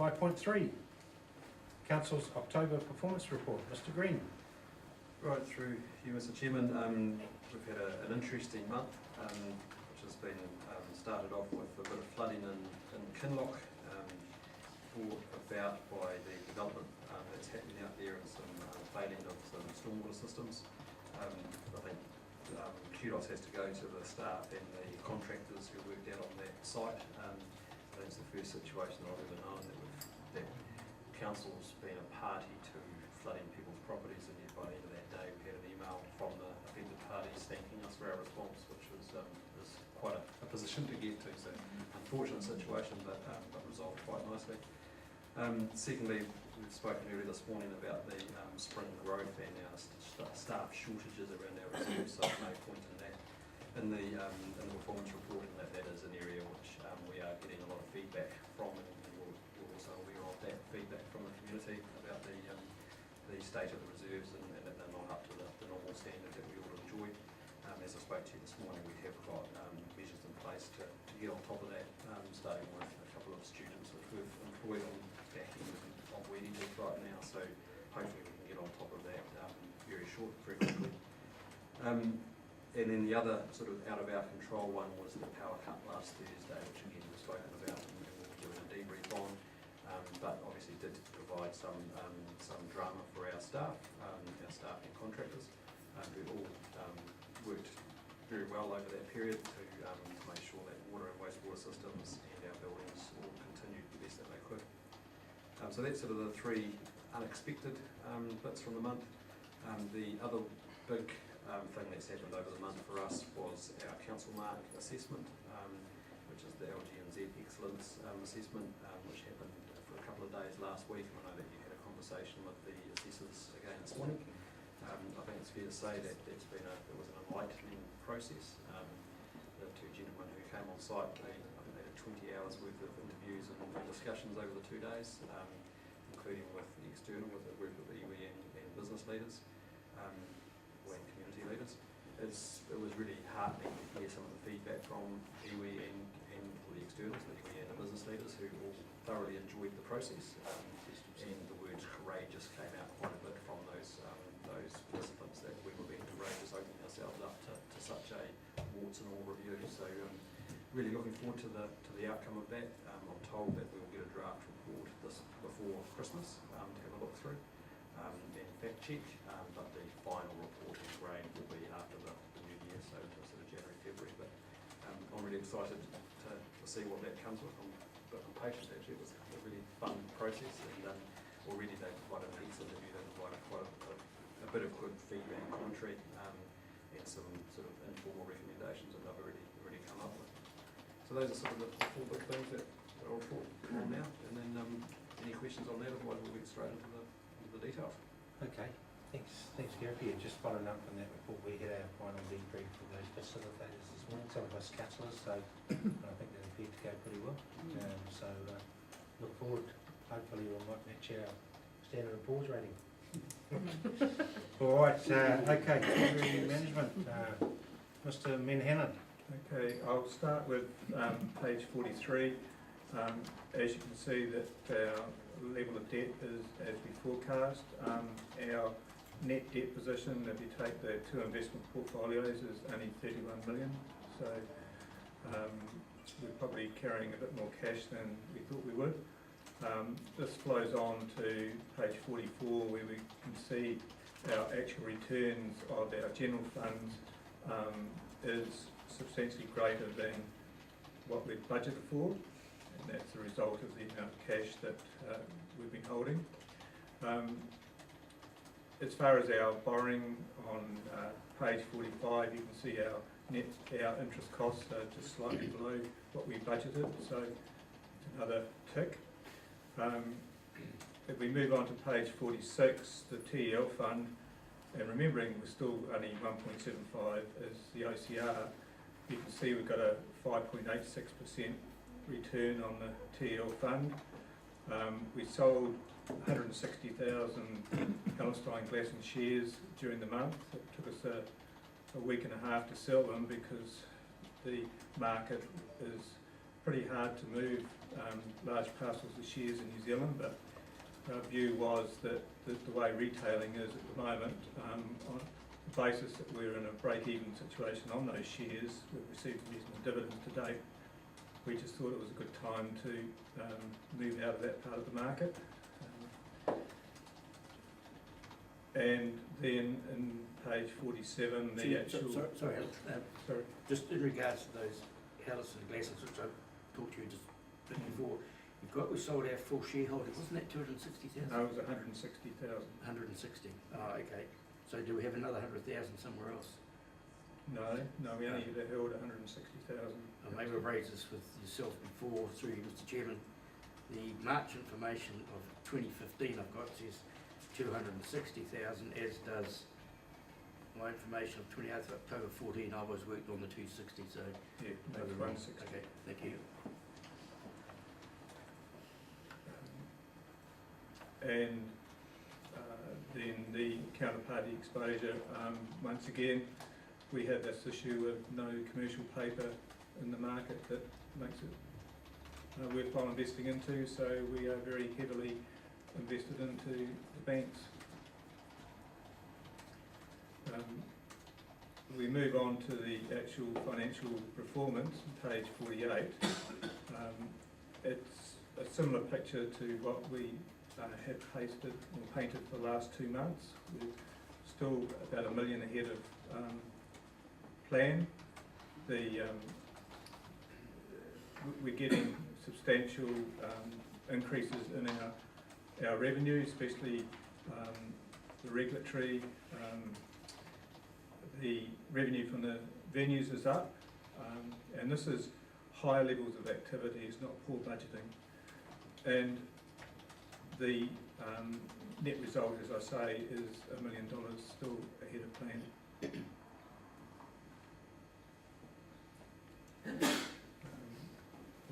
5.3, Council's October Performance Report. Mr Green. Right through you, Mr Chairman. We've had an interesting month, which has been started off with a bit of flooding in Kinloch, brought about by the development that's happening out there and some failing of some stormwater systems. I think kudos has to go to the staff and the contractors who worked out on that site. I think it's the first situation that I've ever known that council's been a party to flooding people's properties, and yet by the end of that day we had an email from the affected parties thanking us for our response, which was quite a position to get to. So unfortunate situation, but resolved quite nicely. Secondly, we've spoken earlier this morning about the spring growth and our staff shortages around our reserves, so no point in that. In the performance report, and that is an area which we are getting a lot of feedback from, and we're also aware of that feedback from the community about the state of the reserves and that they're not up to the normal standard that we all enjoy. As I spoke to you this morning, we have got measures in place to get on top of that, starting with a couple of students which we've employed on back end of weeding right now, so hopefully we can get on top of that very quickly. And then the other sort of out of our control one was the power cut last Thursday, which again we've spoken about and we'll be doing a debrief on, but obviously did provide some drama for our staff and contractors, who all worked very well over that period to make sure that water and wastewater systems and our buildings all continued the best that they could. So that's sort of the three unexpected bits from the month. The other big thing that's happened over the month for us was our council mark assessment, which is the LG&Z Excellence Assessment, which happened for a couple of days last week. And I know that you had a conversation with the assessors again this morning. I think it's fair to say that it was an enlightening process. The two gentlemen who came on site, I think they did 20 hours worth of interviews and discussions over the 2 days, including with the external, with the group of iwi and business leaders. And community leaders. It was really heartening to hear some of the feedback from iwi and the externals, the iwi and the business leaders, who all thoroughly enjoyed the process. And the word courageous came out quite a bit from those participants, that we were being courageous, opening ourselves up to such a warts and all review. So really looking forward to the outcome of that. I'm told that we'll get a draft report before Christmas to have a look through and fact check, but the final report in grade will be after the new year, so sort of January, February. But I'm really excited to see what that comes with. I'm a bit impatient actually. It was a really fun process, and already they provided an excellent interview. They provided quite a bit of good feedback and commentary, and some sort of informal recommendations that they've already come up with. So those are sort of the four big things that I'll report on now, and then any questions on that, otherwise we'll get straight into the details. Okay, thanks Gary. Yeah, just following up on that report, we had our final debrief with those facilitators this morning, some of us councillors, so I think that appeared to go pretty well. So look forward, hopefully we might match our Standard & Poor's rating. All right, okay, Treasury Management, Mr Menhannon. Okay, I'll start with page 43. As you can see, that our level of debt is as we forecast. Our net debt position, if you take the two investment portfolios, is only 31 million. So we're probably carrying a bit more cash than we thought we would. This flows on to page 44, where we can see our actual returns of our general funds is substantially greater than what we've budgeted for, and that's the result of the amount of cash that we've been holding. As far as our borrowing on page 45, you can see our interest costs are just slightly below what we budgeted, so it's another tick. If we move on to page 46, the TEL fund, and remembering we're still only 1.75 as the OCR, you can see we've got a 5.86% return on the TEL fund. We sold 160,000 Palestine Glass and shares during the month. It took us a week and a half to sell them because the market is pretty hard to move large parcels of shares in New Zealand, but our view was that the way retailing is at the moment, on the basis that we're in a break-even situation on those shares, we've received reasonable dividends to date, we just thought it was a good time to move out of that part of the market. And then in page 47, the actual... Sorry, Sorry. just in regards to those Hellison glasses, which I talked to you just before, we sold our full shareholding, wasn't that 260,000? No, it was 160,000. 160, oh, okay. So do we have another 100,000 somewhere else? No, we only held 160,000. Maybe I've raised this with yourself before, through you, Mr. Chairman. The March information of 2015 I've got says 260,000, as does my information of 28th of October 14. I was worked on the 260, so... Yeah, maybe 160. Okay, thank you. And then the counterparty exposure, once again, we have this issue of no commercial paper in the market that makes it worthwhile investing into, so we are very heavily invested into the banks. We move on to the actual financial performance, page 48. It's a similar picture to what we have pasted or painted for the last 2 months. We're still about $1 million ahead of plan. We're getting substantial increases in our revenue, especially the regulatory. The revenue from the venues is up, and this is high levels of activity, it's not poor budgeting. And the net result, as I say, is $1 million still ahead of plan.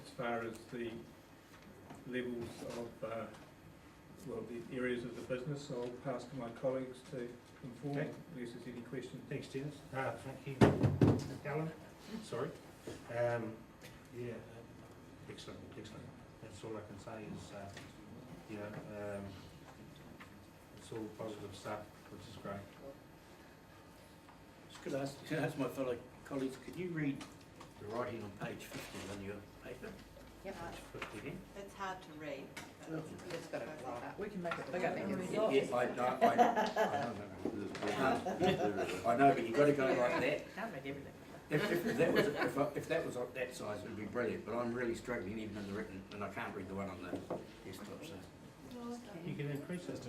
As far as the levels of, the areas of the business, I'll pass to my colleagues to inform, Okay. unless there's any questions. Thanks, Dennis. Thank you, Alan. Sorry. Excellent. That's all I can say is, it's all positive stuff, which is great. Just could I ask my fellow colleagues, could you read the writing on page 50 on your paper? Yep. Page 50 again. It's hard to read. Oh. It's got a We can make it bigger. Yeah, I know, but you've got to go like that. Can't make everything. If that was that size, it would be brilliant, but I'm really struggling even in the written, and I can't read the one on the desktop, so. You can increase it.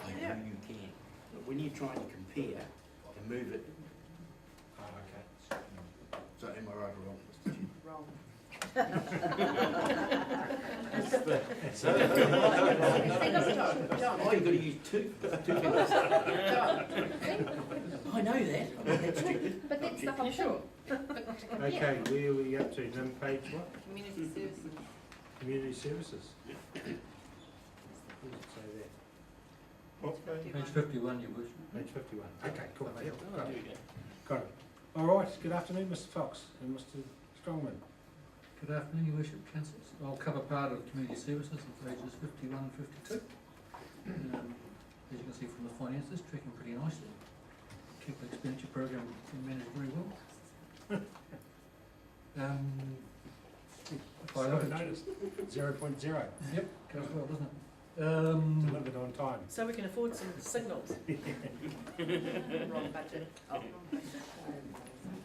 I know you can, but when you're trying to compare and move it, Oh, okay. so am I right or wrong, Mr. Chair? Wrong. Oh, you've got to use two fingers. I know that, I'm not that stupid. But that's the whole Sure. Okay, where are we up to? Then page what? Community services. Community services. What does it say there? What page? Page 51, Your Worship. Page 51. Okay, cool. Got it. All right, good afternoon, Mr. Fox and Mr. Strongman. Good afternoon, Your Worship, Councillors. I'll cover part of community services on pages 51 and 52. As you can see from the finances, tracking pretty nicely. Capital expenditure program being managed very well. If I look at, noticed. 0.0. yep, goes well, doesn't it? Delivered on time. So we can afford some signals. Wrong budget. Oh.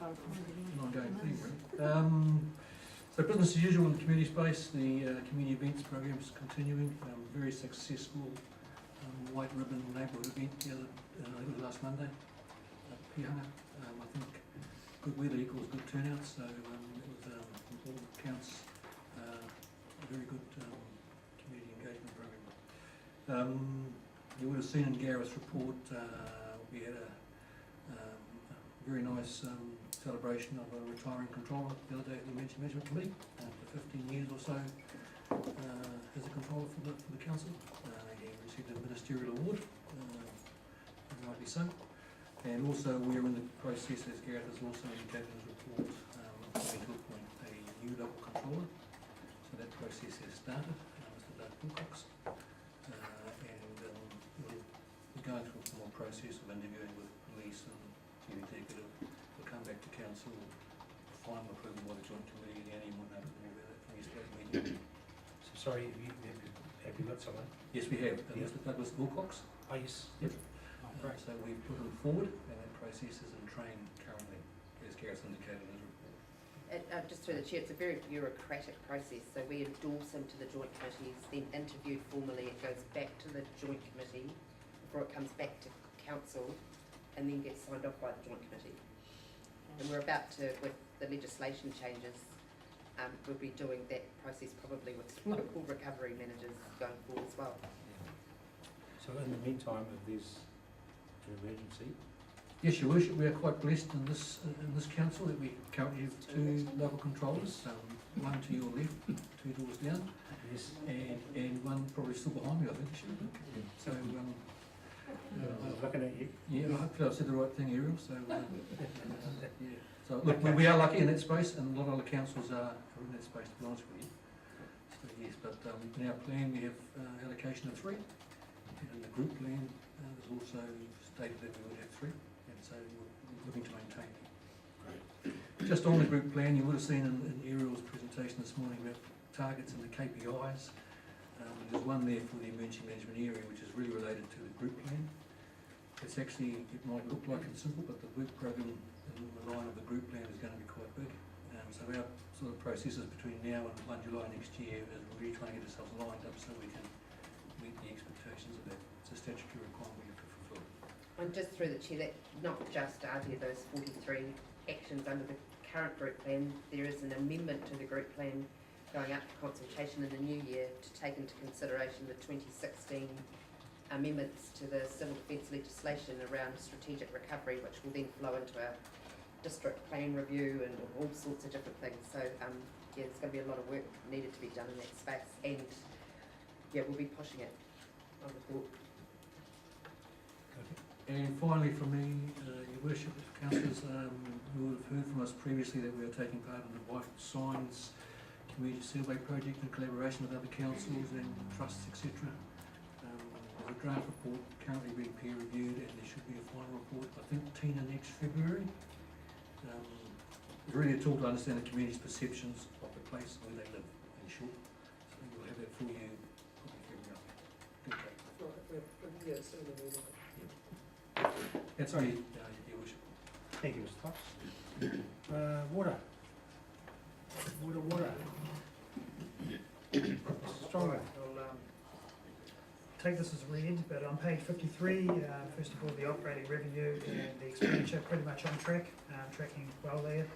An ongoing theme, really. So business as usual in the community space, the community events program is continuing. Very successful white ribbon neighbourhood event the other, I think it was last Monday at Pihanga. I think good weather equals good turnout, so it was, from all accounts, a very good community engagement program. You would have seen in Gareth's report, we had a very nice celebration of a retiring controller the other day at the Emergency Management Committee, for 15 years or so as a controller for the council. He received a ministerial award, and rightly so. And also we're in the process, as Gareth has also indicated in his report, to appoint a new local controller. So that process has started, Mr. Doug Wilcox. We're going through a more process of interviewing with police and chief executive. We'll come back to council, final approval by the joint committee, and anyone knows more about that from yesterday's meeting. So sorry, have you got someone? Yes, we have, Yeah. Mr. Douglas Wilcox. Oh, yes. Yep. Oh, great. So we've put him forward, and that process is in train currently, as Gareth indicated in his report. Just through the chair, it's a very bureaucratic process, so we endorse him to the joint committees, then interviewed formally, it goes back to the joint committee before it comes back to council, and then gets signed off by the joint committee. And we're about to, with the legislation changes, we'll be doing that process probably with local recovery managers going forward as well. So in the meantime, if there's an emergency, Yes, Your Worship, we are quite blessed in this council that we currently have two local controllers, one to your left, 2 doors down, yes, and one probably still behind me, I think. So, I'm looking at you. yeah, hopefully I've said the right thing, Ariel, so, yeah. So, look, we are lucky in that space, and a lot of other councils are in that space, to be honest with you. So, yes, but in our plan, we have allocation of 3, and in the group plan, there's also stated that we would have 3. So we're looking to maintain it. Just on the group plan, you would have seen in Ariel's presentation this morning about targets and the KPIs. There's one there for the emergency management area, which is really related to the group plan. It's actually, it might look like it's simple, but the work program in the line of the group plan is going to be quite big. So our sort of processes between now and 1 July next year is really trying to get ourselves lined up so we can meet the expectations of that. It's a statutory requirement we have to fulfil. And just through the chair, that not just are there those 43 actions under the current group plan, there is an amendment to the group plan going up for consultation in the new year to take into consideration the 2016 amendments to the civil defence legislation around strategic recovery, which will then flow into our district plan review and all sorts of different things. So yeah, there's going to be a lot of work needed to be done in that space, and yeah, we'll be pushing it on the board. And finally, from me, Your Worship, councillors, you would have heard from us previously that we are taking part in the White Signs Community Survey Project in collaboration with other councils and trusts, etc. There's a draft report currently being peer reviewed, and there should be a final report, I think, Tina, next February. It's really a tool to understand the community's perceptions of the place where they live, in short. So we'll have that for you probably February. Okay. That's me, Your Worship. Thank you, Mr. Fox. Water. Stronger. I'll take this as read, but on page 53, first of all, the operating revenue and the expenditure pretty much on track, tracking well there.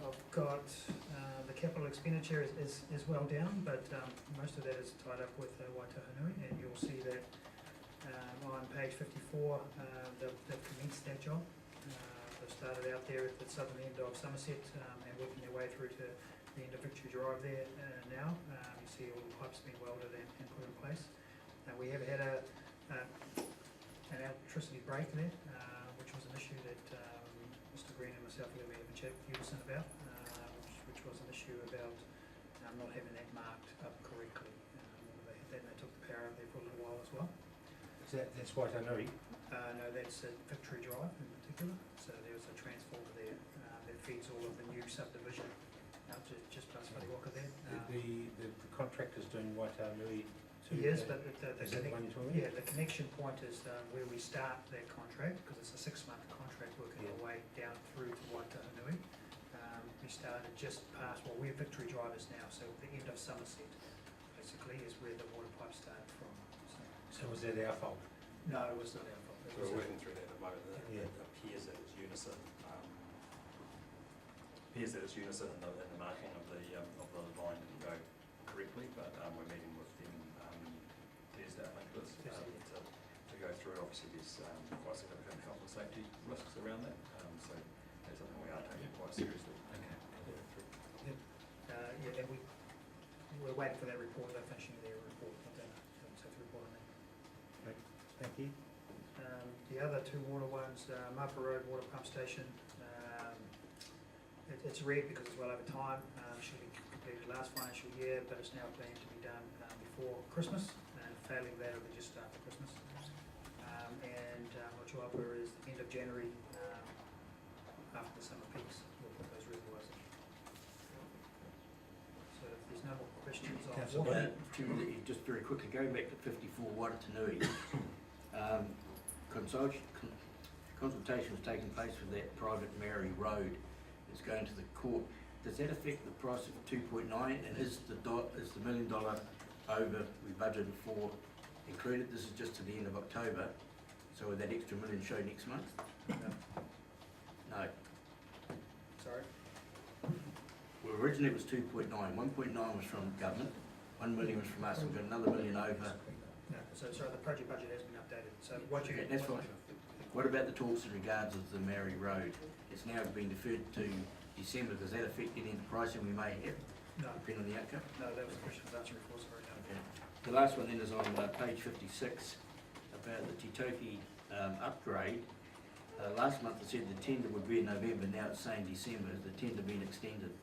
I've got the capital expenditure is well down, but most of that is tied up with Waitahanui, and you'll see that on page 54, they've commenced that job. They've started out there at the southern end of Somerset and working their way through to the end of Victory Drive there now. You see all the pipes being welded and put in place. We have had an electricity break there, which was an issue that Mr. Green and myself were having a chat with Hewison about, which was an issue about not having that marked up correctly. They had that and they took the power out there for a little while as well. That's Waitahanui. No, that's at Victory Drive in particular. So there's a transformer there that feeds all of the new subdivision out to just past Whariwaka there. The contractor's doing Waitahanui. Yes, but Is that the one you're talking about? yeah, the connection point is where we start that contract, because it's a 6-month contract working our way down through to Waitahanui. We started just past, well, where Victory Drive is now, so the end of Somerset, basically, is where the water pipe started from. So was that our fault? No, it was not our fault. It So was we're working through that at the moment. Yeah. It appears that it's unison. Appears that it's unison in the marking of the line didn't go correctly, but we're meeting with them Thursday, I think it was, to go through. Obviously, there's quite significant health and safety risks around that, so that's something we are taking quite seriously. yeah, and we're waiting for that report. They're finishing their report, not that, so the report on that. Thank you. The other 2 water ones, Mapa Road Water Pump Station, it's red because it's well over time. Should be completed last financial year, but it's now planned to be done before Christmas, and failing that, it'll be just after Christmas. Motuapa is the end of January, after the summer peaks, we'll put those reservoirs in. So if there's no more questions on Councillor water. Just very quickly, going back to 54 Waratanui, consultation was taking place with that private Mary Road. It's going to the court. Does that affect the price of 2.9, and is the $1 million over we budgeted for included? This is just to the end of October, so will that extra million show next month? No. Sorry? Well, originally it was 2.9. 1.9 was from government, 1 million was from us, we've got another million over. No, so sorry, the project budget has been updated, so what you. Okay, that's fine. What about the talks in regards of the Mary Road? It's now been deferred to December. Does that affect any of the pricing we may have, No, depending on the outcome? no, that was the question I was answering before, sorry, no. Okay. The last one then is on page 56 about the Titoki upgrade. Last month it said the tender would be in November, now it's saying December. Has the tender been extended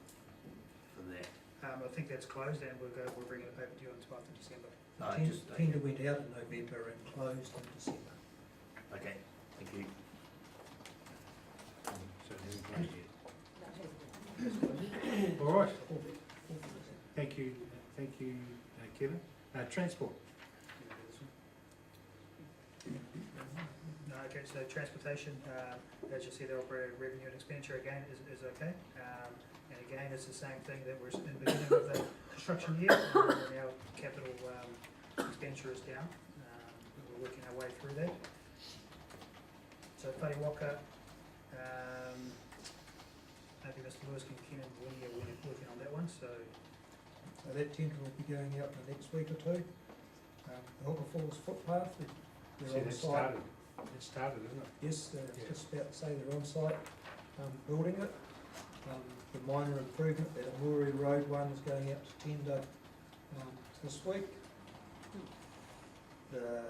for that? I think that's closed, and we're bringing it over to you on the 12th of December. No, just, Tender went out in November and closed in December. okay, thank you. So it hasn't closed yet. All right. Thank you, Kevin. Transport. No, okay, so transportation, as you see, the operating revenue and expenditure again is okay. And again, it's the same thing that we're in the beginning of the construction year, and our capital expenditure is down. We're working our way through that. So Whare maybe Mr. Lewis can Ken and Winnie are working on that one, so. So that tender will be going out in the next week or two. The Hooker Falls footpath, they're See, on that site. started. It started, isn't it? Yes, they're Yeah. just about to say they're on site, building it. The minor improvement, that Amuri Road one is going out to tender, this week. The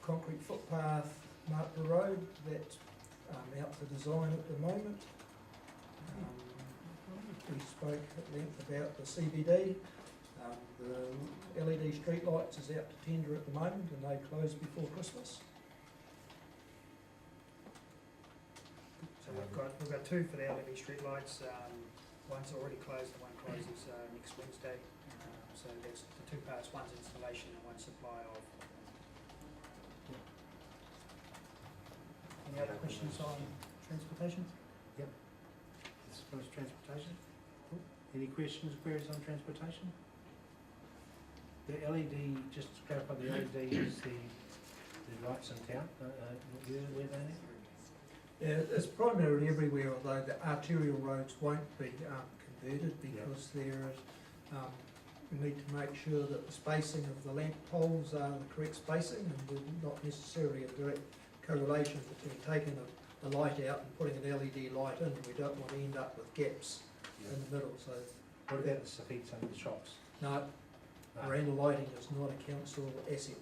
concrete footpath, Martha Road, that's, out for design at the moment. We spoke at length about the CBD. The LED street lights is out to tender at the moment, and they close before Christmas. So we've got two for the LED street lights. One's already closed, and one closes next Wednesday. So that's the two parts, one's installation and one supply of. Any other questions on transportation? As far as transportation? Any questions, queries on transportation? The LED, just to clarify, the LED is the lights in town, where they are? Yeah, it's primarily everywhere, although the arterial roads won't be converted because there is, we need to make sure that the spacing of the lamp poles are the correct spacing, and there's not necessarily a direct correlation between taking the light out and putting an LED light in. We don't want to end up with gaps in the middle, so What about the safeties under the shops? no, veranda lighting is not a council asset.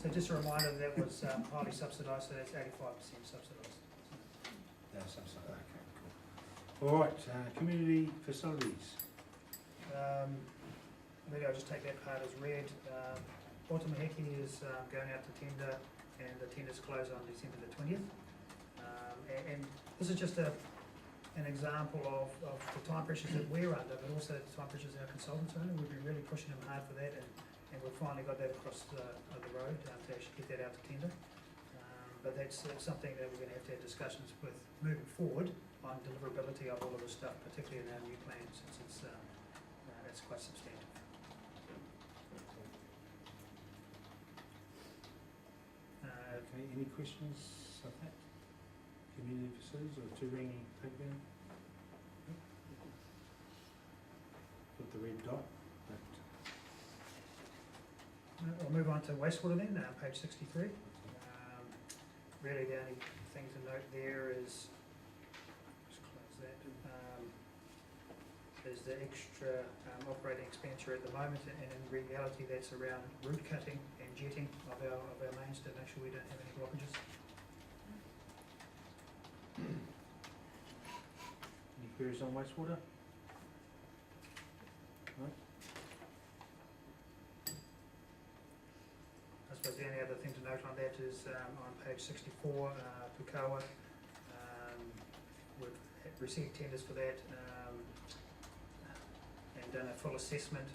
So just a reminder, that was highly subsidised, so that's 85% subsidised. No, some sort of, okay, cool. All right, community facilities. Maybe I'll just take that part as read. Otamaheki is going out to tender, and the tenders close on December the 20th. And this is just an example of the time pressures that we're under, but also the time pressures our consultants are under. We've been really pushing them hard for that, and we've finally got that across the road to actually get that out to tender. But that's something that we're going to have discussions with moving forward on deliverability of all of this stuff, particularly in our new plan, since it's quite substantive. Okay, any questions of that? Community facilities or Turangi playground? Put the red dot, but I'll move on to wastewater then, page 63. Really the only thing to note there is, just close that, is the extra operating expenditure at the moment, and in reality that's around root cutting and jetting of our mains to make sure we don't have any blockages. queries on wastewater? I suppose the only other thing to note on that is on page 64, Pukawa, we've received tenders for that and done a full assessment.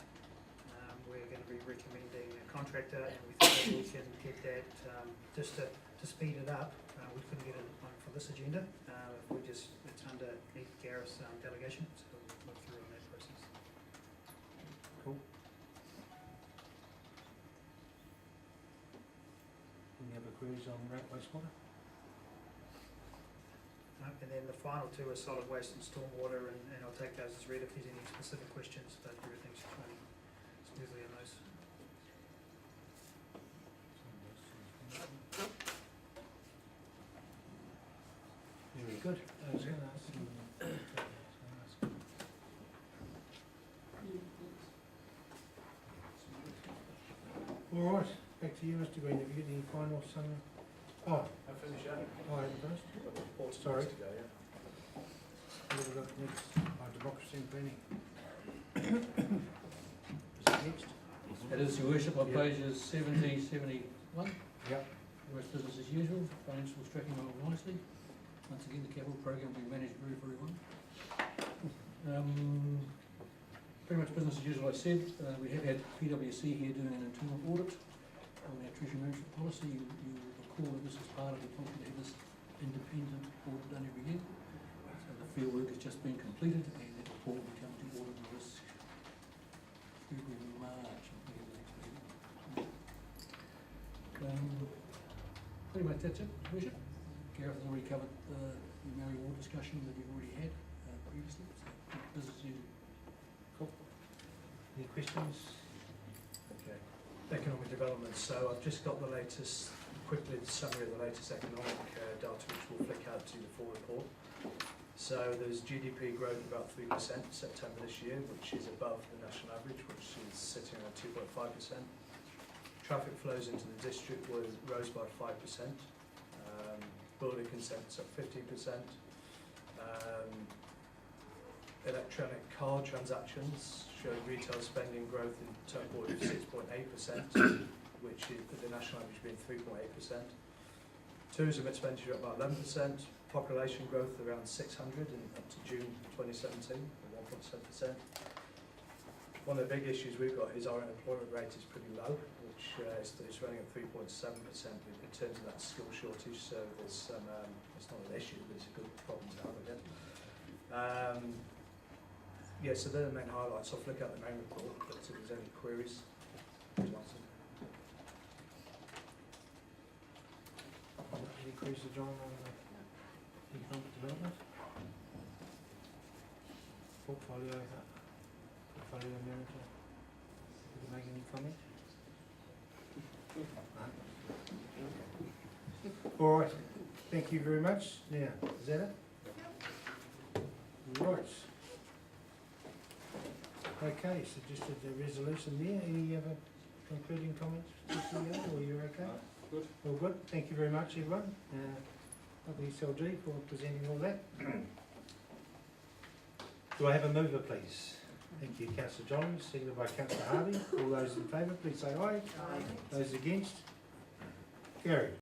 We're going to be recommending a contractor, and we think that we can get that, just to speed it up. We couldn't get it on for this agenda, it's under Gareth's delegation, so we'll look through on that process. Cool. Any other queries on wastewater? And then the final two are solid waste and stormwater, and I'll take those as read if there's any specific questions, but everything's running smoothly on those. Very good. All right, back to you, Mr. Green. Have you got any final summary? Oh, I finish up. I am first. Reports Sorry. to go, yeah. What have we got next? Democracy and planning. Is it next? It is, your worship, on Yep. pages 70, 71. Yep. Rest business as usual, financial tracking on wisely. Once again, the capital program being managed very, very well. Pretty much business as usual, I said. We have had PwC here doing an internal audit on our treasury management policy. You will recall that this is part of the policy to have this independent audit done every year. So the field work has just been completed, and that report will come to audit the risk February, March, I think is the next meeting. Pretty much that's it, Your worship. Gareth has already covered the Mary Ward discussion that you've already had previously, so business as usual. Any questions? Okay. Economic development, so I've just got the latest, quickly the summary of the latest economic data which will flick out to the full report. So there's GDP growth about 3% September this year, which is above the national average, which is sitting at 2.5%. Traffic flows into the district rose by 5%. Building consents up 15%. Electronic card transactions showed retail spending growth in total of 6.8%, which is the national average being 3.8%. Tourism expenditure up by 11%. Population growth around 600 up to June 2017, or 1.7%. One of the big issues we've got is our unemployment rate is pretty low, which is running at 3.7% in terms of that skill shortage. So there's some, it's not an issue, but it's a good problem to have again. Yeah, so they're the main highlights. I'll flick out the main report, but if there's any queries, please answer. Any queries to John on economic development? Portfolio manager, did you make any comment? No? All right, thank you very much. Now, is that it? Right. Okay, so just a resolution there. Any other concluding comments, CEO, or you're okay? Good. All good. Thank you very much, everyone. WSLG for presenting all that. Do I have a mover, please? Thank you, Councillor Johns, seconded by Councillor Harvey. All those in favour, please say aye. Aye. Those against? Carried.